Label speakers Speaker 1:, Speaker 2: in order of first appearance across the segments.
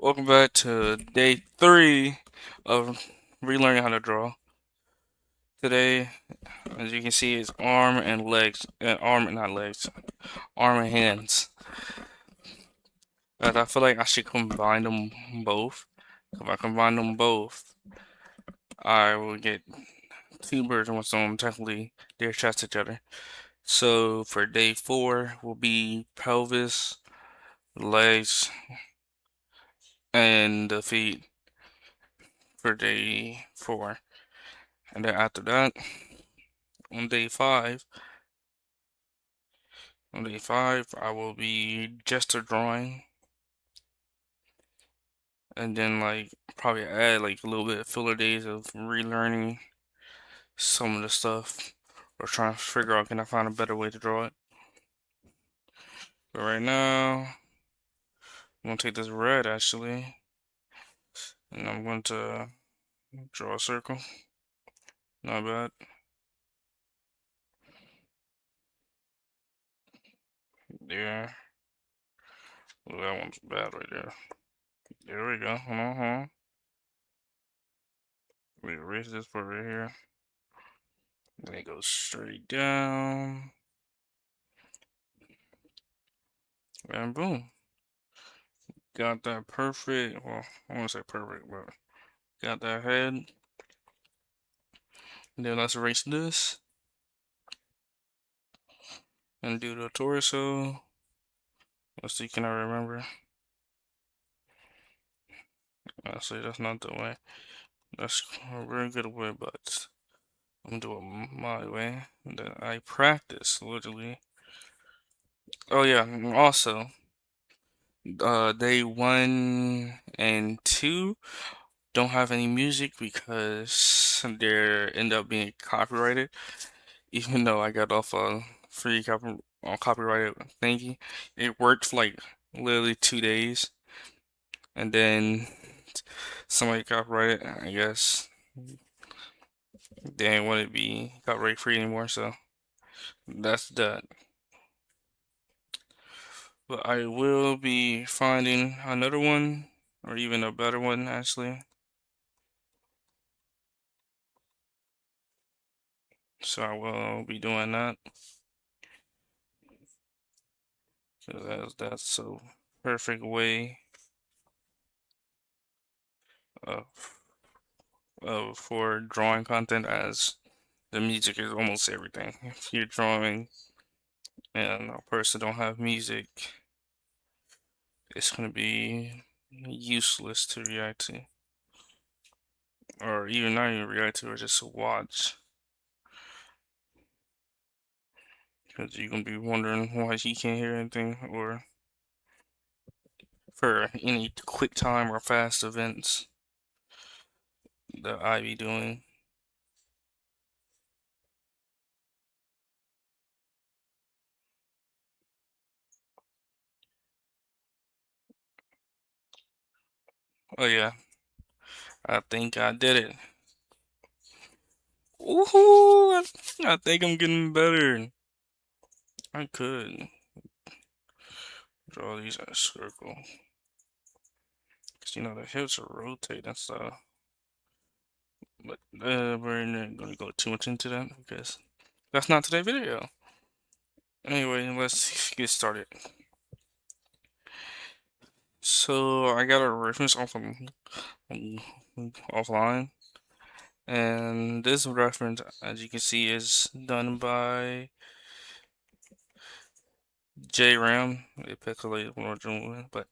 Speaker 1: Welcome back to day 3 of relearning how to draw. Today, as you can see, is arm and legs, not legs, arm and hands. But I feel like I should combine them both. If I combine them both, I will get two birds with one stone. Technically, they're attached to each other. So for day 4 will be pelvis, legs, and the feet for day 4. And then after that, on day 5, on day 5, I will be gesture drawing, and then like probably add like a little bit of filler days of relearning some of the stuff, or trying to figure out can I find a better way to draw it. But right now, I'm gonna take this red actually, and I'm going to draw a circle. Not bad. Yeah, well, that one's bad right there. There we go. We erase this part right here. Then it goes straight down, and boom. Got that perfect. Well, I won't say perfect, but got that head. And then let's erase this and do the torso. Let's see, can I remember? Honestly, that's not the way. That's a very good way, but I'm gonna do it my way. And then I practice, literally. Oh yeah, and also, day 1 and 2 don't have any music because they end up being copyrighted. Even though I got off a free copyrighted thingy, it worked for like literally 2 days, and then somebody copyrighted. I guess they didn't want it to be copyright free anymore, so that's that. But I will be finding another one, or even a better one, actually. So I will be doing that. So that's a perfect way of for drawing content, as the music is almost everything. If you're drawing and a person don't have music, it's gonna be useless to react to, or even not even react to, or just watch, because you're gonna be wondering why you can't hear anything, or for any quick time or fast events that I be doing. Oh yeah, I think I did it. Ooh, I think I'm getting better. I could draw these in a circle. Because, the hips are rotating and stuff. But we're not going to go too much into that because that's not today's video. Anyway, let's get started. So, I got a reference offline. And this reference, as you can see, is done by J Ram. It pixelated originally, but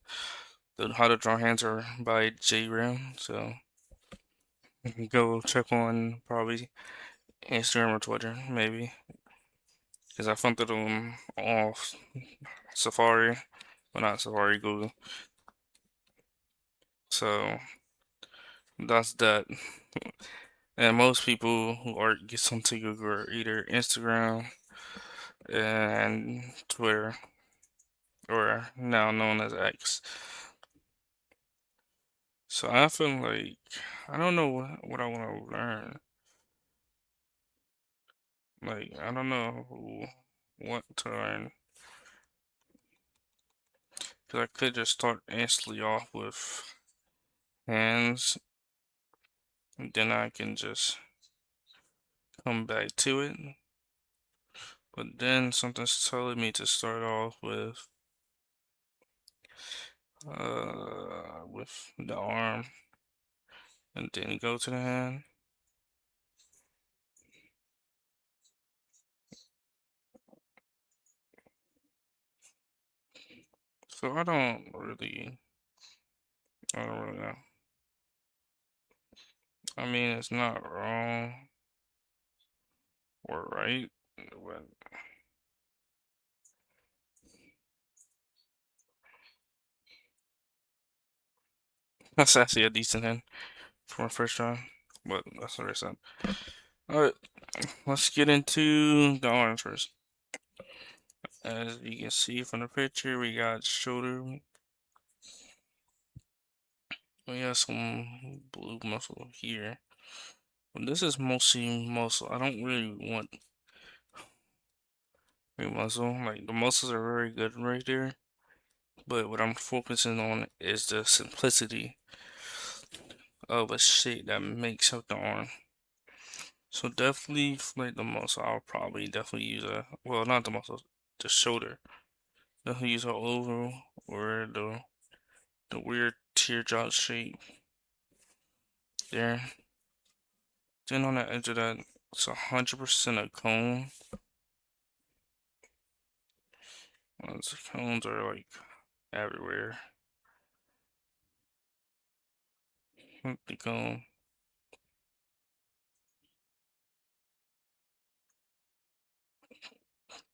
Speaker 1: the How to Draw Hands are by J Ram. So, you can go check on probably Instagram or Twitter, maybe. Because I found them off Safari. Well, not Safari, Google. So, that's that. And most people who art get something to Google are either Instagram and Twitter, or now known as X. So I feel like I don't know what I want to learn. Like I don't know what to learn. Because I could just start instantly off with hands, and then I can just come back to it. But then something's telling me to start off with the arm and then go to the hand. So I don't really know. I mean, it's not wrong or right, but that's actually a decent hand for my first try. But that's what I said. Alright, let's get into the arms first. As you can see from the picture, we got shoulder. We got some blue muscle here. But this is mostly muscle. I don't really want big muscle. Like the muscles are very good right there. But what I'm focusing on is the simplicity of a shape that makes up the arm. So definitely for like the muscle, I'll probably definitely use well, not the muscle, the shoulder. Definitely use an oval or the weird teardrop shape there. Then on the edge of that, it's 100% a cone. Those cones are like everywhere. The cone.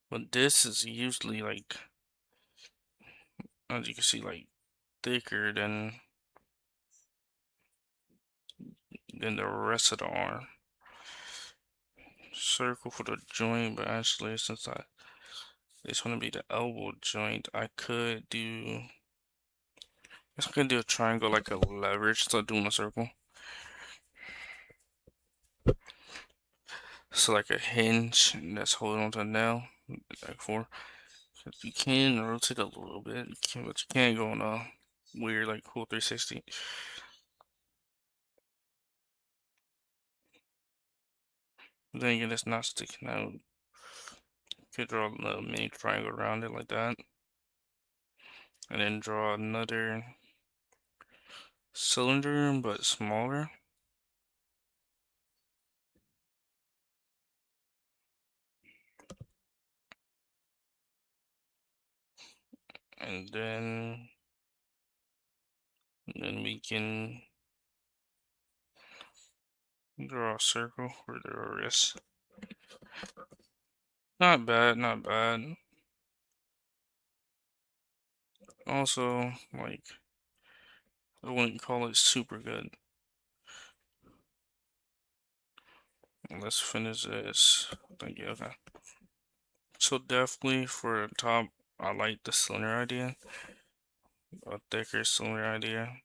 Speaker 1: But this is usually like, as you can see, like thicker than the rest of the arm. Circle for the joint, but actually, since it's gonna be the elbow joint, I could do. I guess I could do a triangle like a leverage, so doing a circle. So like a hinge that's holding onto a nail, like for. You can rotate a little bit, but you can't go on a weird like cool 360. Then again, it's not sticking out. You could draw a mini triangle around it like that, and then draw another cylinder but smaller. And then we can draw a circle for the wrist. Not bad, not bad. Also, like, I wouldn't call it super good. Let's finish this. Thank you. Okay. So definitely for the top, I like the cylinder idea. A thicker cylinder idea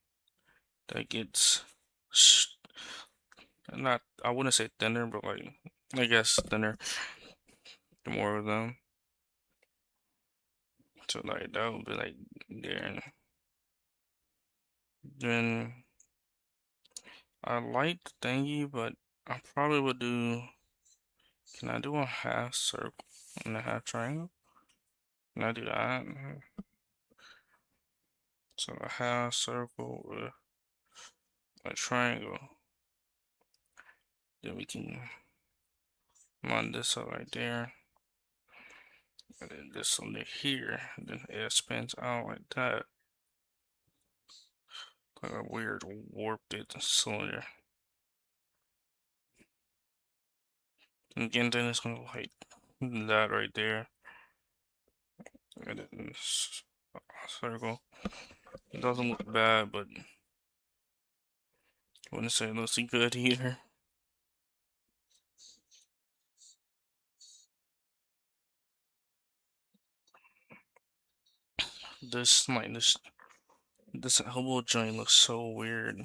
Speaker 1: that gets not, I wouldn't say thinner, but like, I guess thinner. The more of them. So like that would be like there. Then I like the thingy, but I probably would do. Can I do a half circle and a half triangle? Can I do that? So a half circle with a triangle. Then we can line this up right there. And then this under here. And then it expands out like that. Like a weird warped cylinder. And again, then it's gonna like that right there. And then circle. It doesn't look bad, but I wouldn't say it looks good either. This elbow joint looks so weird.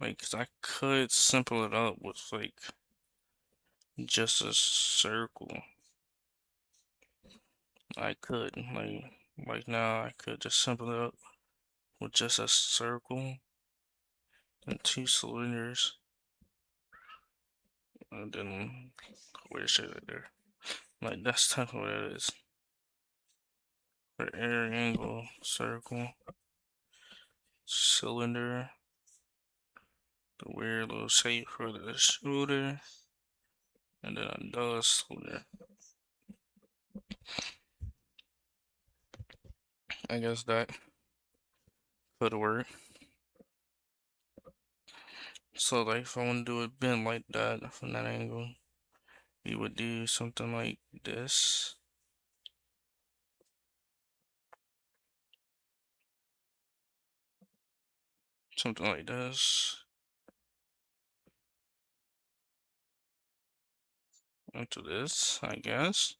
Speaker 1: Like, 'cause I could simple it up with like just a circle. I could like now I could just simple it up with just a circle. and two cylinders, and then weird shit right there. Like that's technically what it is. For air angle, circle, cylinder, the weird little shape for the shooter, and then another cylinder. I guess that could work. So like if I want to do it bent like that from that angle, we would do something like this. Something like this. Into this, I guess.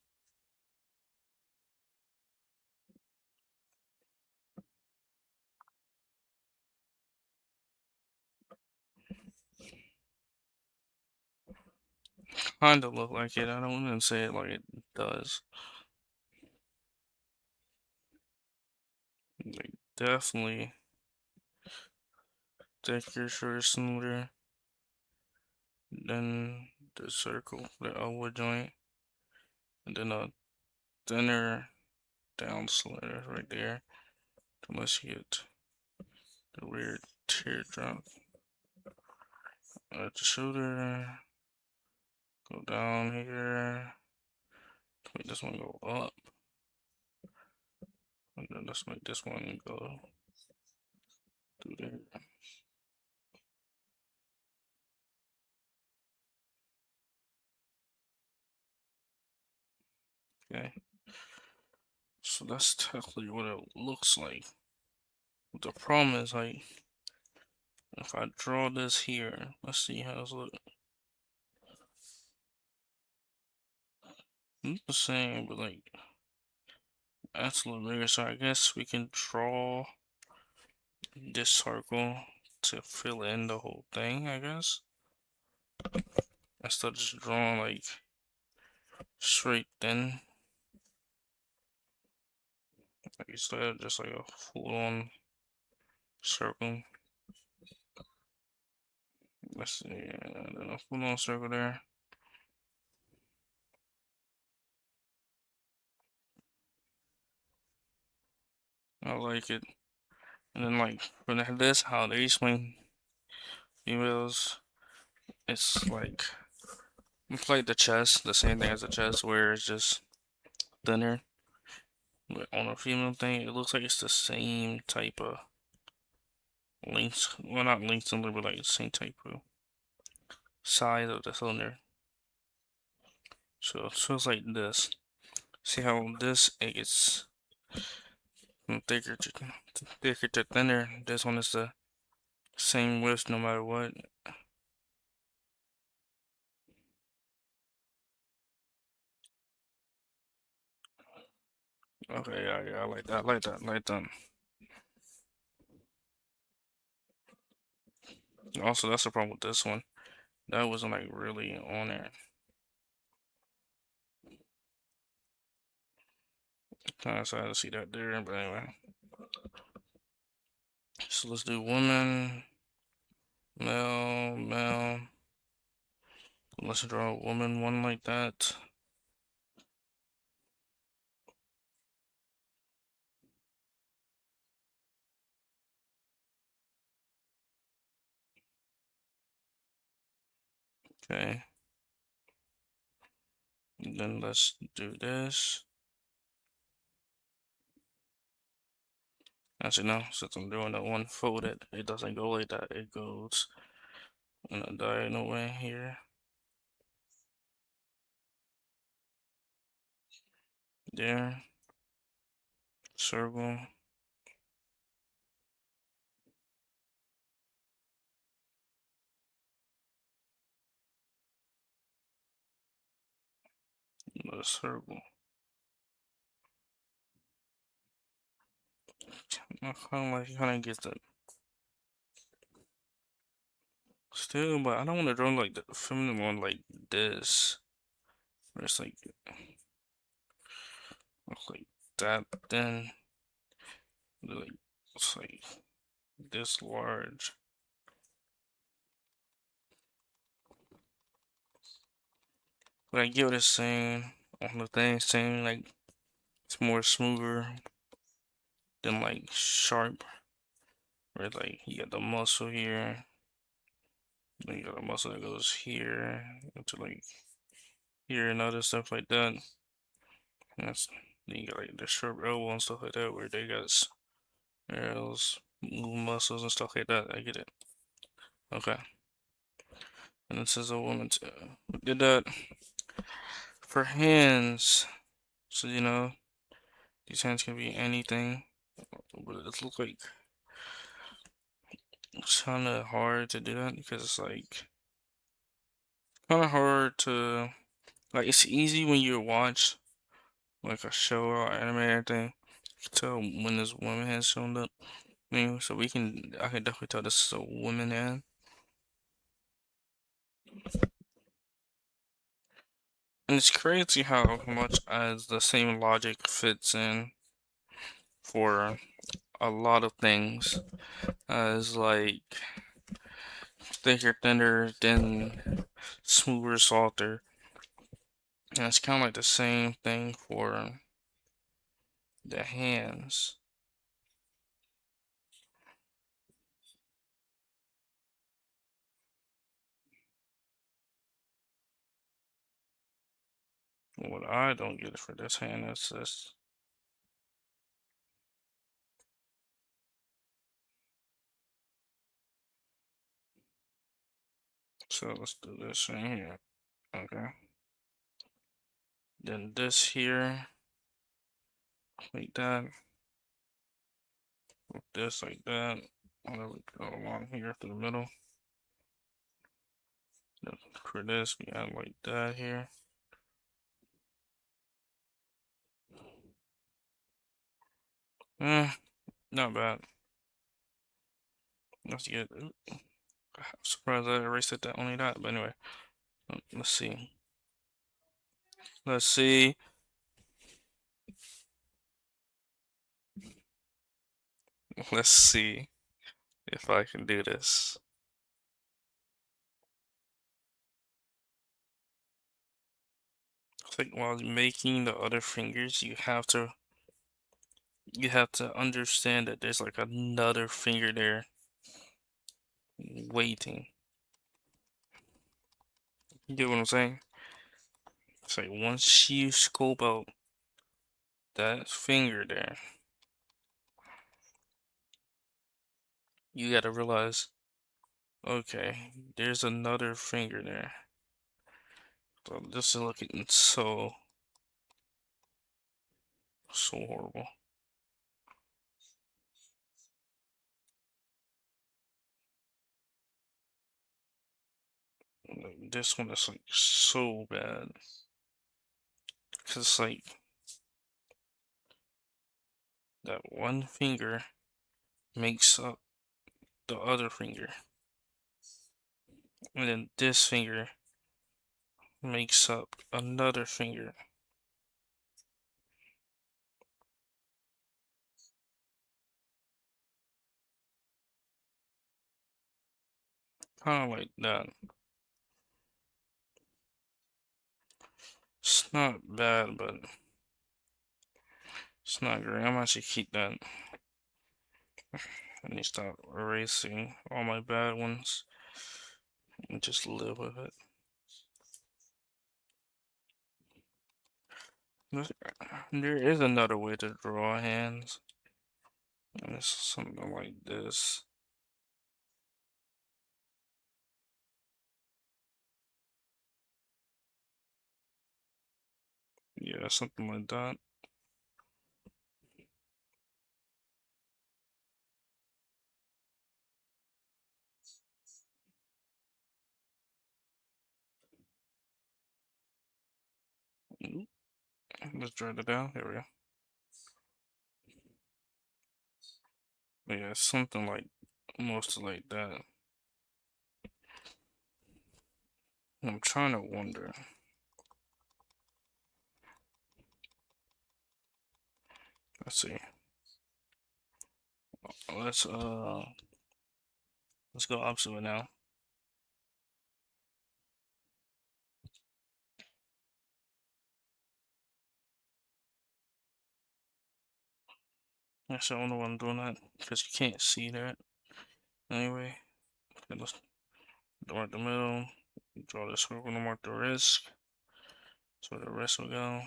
Speaker 1: Kinda look like it. I don't even say it like it does. Like definitely thicker, short, similar than the circle, the elbow joint, and then a thinner down slider right there. Unless you get the weird teardrop at the shoulder, go down here. Make this one go up, and then let's make this one go through there. Okay, so that's technically what it looks like. But the problem is, like, if I draw this here, let's see how this looks. It's the same, but like, that's a little bigger. So I guess we can draw this circle to fill in the whole thing, I guess. Instead of just drawing like straight thin. Like instead of just like a full on circle. Let's see, and then a full on circle there. I like it. And then like for this, how they explain emails, it's like the chest, the same thing as the chest, where it's just thinner. But on a female thing, it looks like it's the same type of length. Well, not length cylinder, but like the same type of size of the cylinder. So it feels like this. See how this it gets from thicker to thinner. This one is the same width no matter what. Okay, yeah, I like that. I like that. I like that. Also, that's the problem with this one. That wasn't like really on there. Kind of sad to see that there, but anyway. So let's do woman, male, male. Let's draw a woman one like that. Okay. And then let's do this. Actually, no, since I'm doing that one folded, it doesn't go like that. It goes in a diagonal way here. There. Circle. Another circle. I kind of get that still, but I don't want to draw like the feminine one like this. Where it's like that, then like it's like this large. But I get what it's saying on the thing, saying like it's more smoother than like sharp, where like you got the muscle here, then you got a muscle that goes here into like here and other stuff like that. And that's then you got like the short elbow and stuff like that, where they got arrows, muscles and stuff like that. I get it. Okay. And it says a woman did that for hands. So these hands can be anything, but it looks like it's kind of hard to do that because it's like kind of hard to like. It's easy when you watch like a show or anime or anything. You can tell when this woman has shown up. So I can definitely tell this is a woman hand. And it's crazy how much as the same logic fits in for a lot of things as like thicker, thinner, than smoother, softer. And it's kind of like the same thing for the hands. What I don't get for this hand is this. So let's do this right here. Okay. Then this here, like that. With this like that. And then we go along here through the middle. Then for this, we add like that here. Eh, not bad. That's good. I'm surprised I erased it that only that, but anyway. Let's see. Let's see. Let's see if I can do this. It's like while making the other fingers, you have to understand that there's like another finger there waiting. You get what I'm saying? It's like once you scope out that finger there, you gotta realize, okay, there's another finger there. So this is looking so horrible. Like, this one is like so bad. Cause like that one finger makes up the other finger. And then this finger makes up another finger. Kind of like that. It's not bad, but it's not great. I'm actually keep that. I need to stop erasing all my bad ones and just live with it. There is another way to draw hands, and it's something like this. Yeah, something like that. Oop, let's drag it down. Here we go. But yeah, something like most like that. I'm trying to wonder. Let's see. Let's uh let's go opposite now. Actually, I don't know why I'm doing that because you can't see that. Anyway, okay, let's mark the middle. Draw the circle to mark the risk. So the risk will go.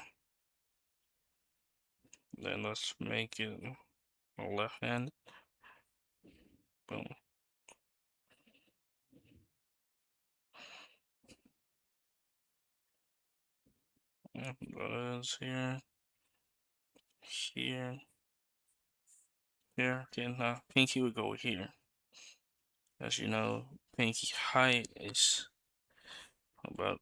Speaker 1: Then let's make it left hand. Boom. Yep, that is here, here, here. Okay, now pinky would go here. As you know, pinky height is about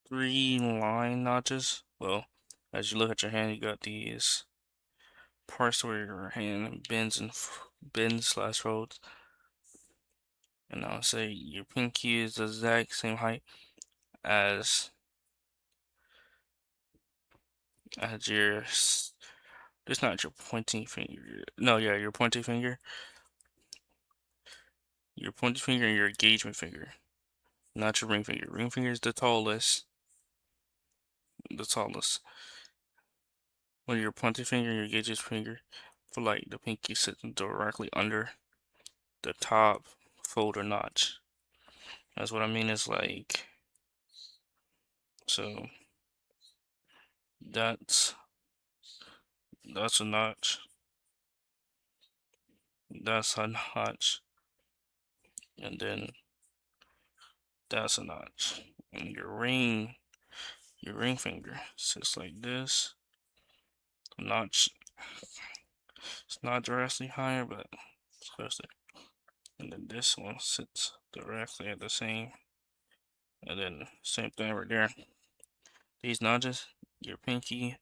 Speaker 1: 3 line notches. Well, as you look at your hand, you got these parts where your hand bends and bends slash folds. And I'll say your pinky is the exact same height as your. It's not your pointing finger. No, yeah, your pointing finger. Your pointing finger and your engagement finger. Not your ring finger. Ring finger is the tallest. The tallest. When your pointing finger and your engagement finger, for like the pinky sits directly under the top fold or notch. That's what I mean is like, so that's a notch. That's a notch. And then that's a notch. And your ring finger sits like this. Notch, it's not directly higher, but it's close there. And then this one sits directly at the same. And then same thing right there. These notches, your pinky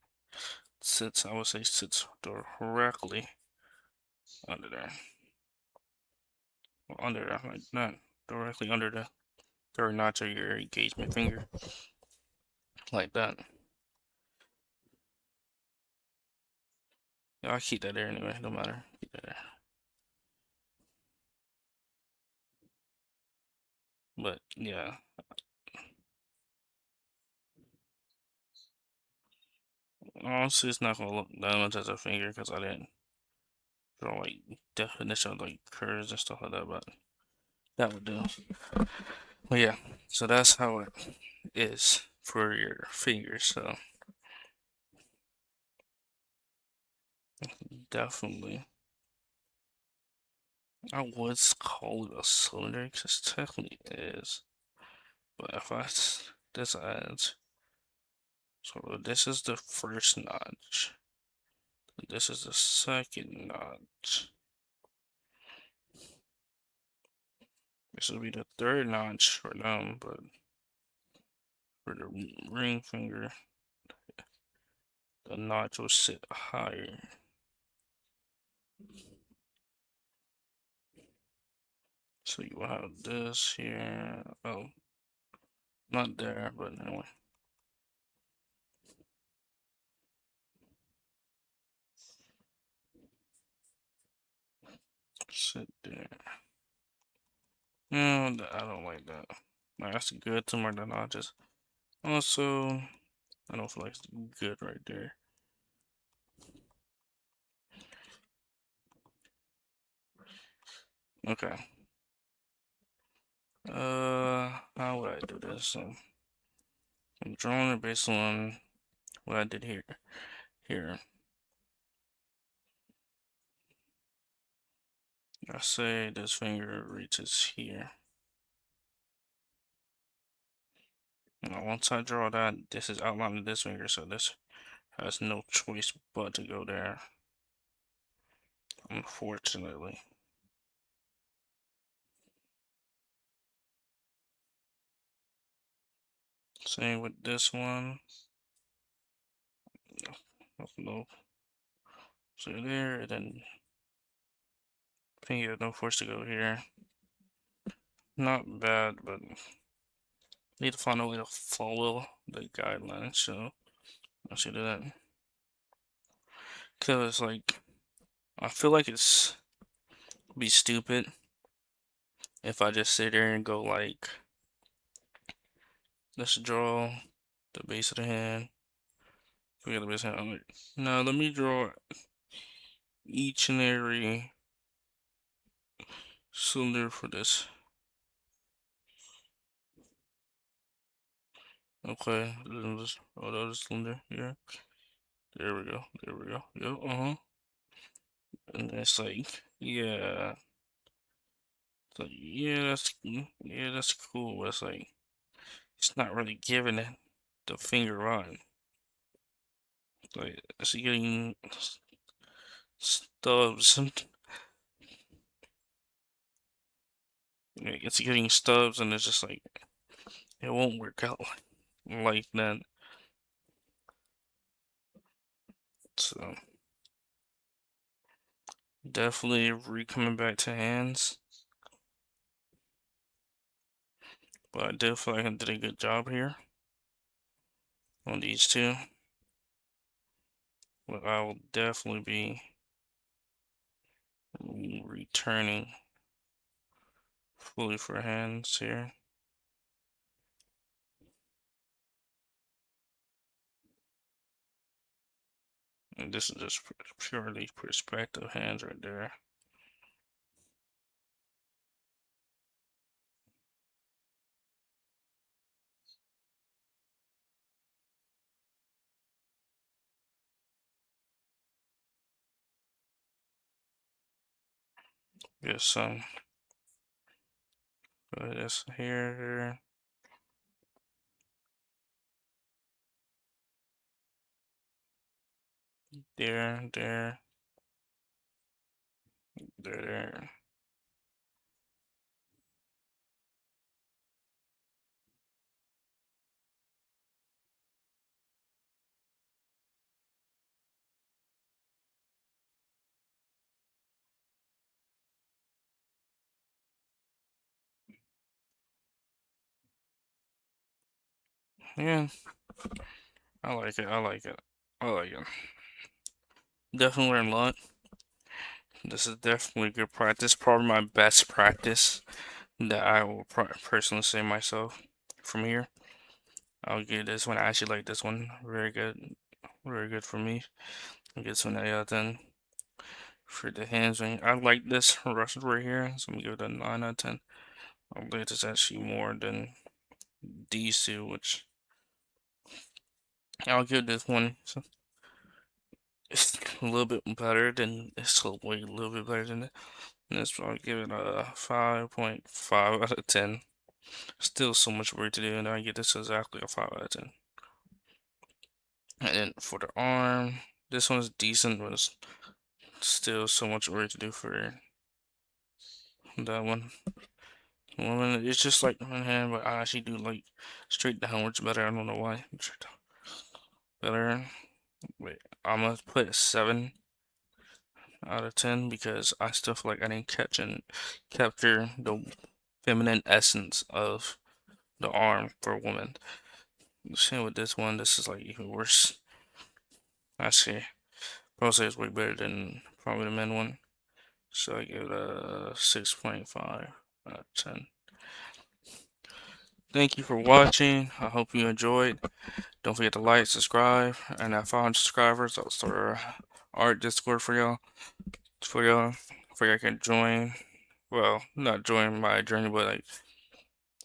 Speaker 1: sits, I would say, sits directly under there. Well, under there, like not directly under the third notch of your engagement finger, like that. Yeah, I'll keep that there anyway, no matter. Keep that there. But yeah, honestly, it's not gonna look that much as a finger because I didn't draw like definition of like curves and stuff like that. But that would do. But yeah, so that's how it is for your fingers. So definitely, I would call it a cylinder because technically it is. But if this adds, so this is the first notch. This is the second notch. This will be the third notch for them, but for the ring finger, the notch will sit higher. So you will have this here. Oh, not there, but anyway. Sit there. No, I don't like that. Like, that's good to mark the notches. Also, I don't feel like it's good right there. Okay. How would I do this? I'm drawing it based on what I did here. Here. I say this finger reaches here. Now, once I draw that, this is outlining this finger, so this has no choice but to go there. Unfortunately. Same with this one. No. So there, and then finger no force to go here. Not bad, but need to find a way to follow the guidelines. So I should do that. Cause like I feel like it's be stupid if I just sit there and go like, let's draw the base of the hand, Forget about his hand. I'm like, now let me draw each and every cylinder for this. Okay, then just oh, the other cylinder here. There we go. There we go. Yep. And it's like, yeah. It's like, yeah, that's cool. But it's like, it's not really giving it the finger run. Like, it's getting stubs. It's getting stubs, and it's just like it won't work out like that. So definitely coming back to hands, but I do feel like I did a good job here on these two. But I will definitely be returning fully for hands here. And this is just purely perspective hands right there. Get some put this here, there, there, there. Yeah, I like it. I like it. I like it. Definitely learn a lot. This is definitely good practice. Probably my best practice that I will personally say myself from here. I'll give this one. I actually like this one. Very good for me. I'll get this one 8 out of 10 for the hands ring. I like this rush right here, so I'm gonna give it a 9 out of 10. I believe this actually more than these two, which I'll give this one. So it's a little bit better than it's a little bit better than this. I'll give it a 5.5 out of 10. Still so much work to do, and I get this exactly a 5 out of 10. And then for the arm, this one's decent, but it's still so much work to do for that one. Woman, it's just like one hand, but I actually do like straight downwards better. I don't know why. Better. Wait, I'm gonna put a 7 out of 10 because I still feel like I didn't capture the feminine essence of the arm for a woman. Same with this one. This is like even worse. I see. Pro say it's way better than probably the men one. So I give it a 6.5 out of 10. Thank you for watching. I hope you enjoyed. Don't forget to like, subscribe, and at 500 subscribers, I'll start art Discord for y'all. For y'all, for y'all can join. Well, not join my journey, but like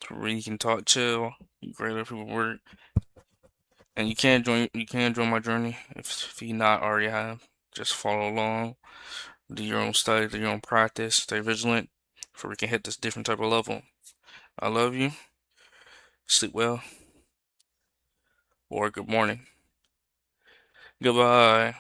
Speaker 1: where you can talk, chill, grade other people work, and you can join. You can join my journey if you not already have. Just follow along, do your own study, do your own practice, stay vigilant, for we can hit this different type of level. I love you. Sleep well, or good morning. Goodbye.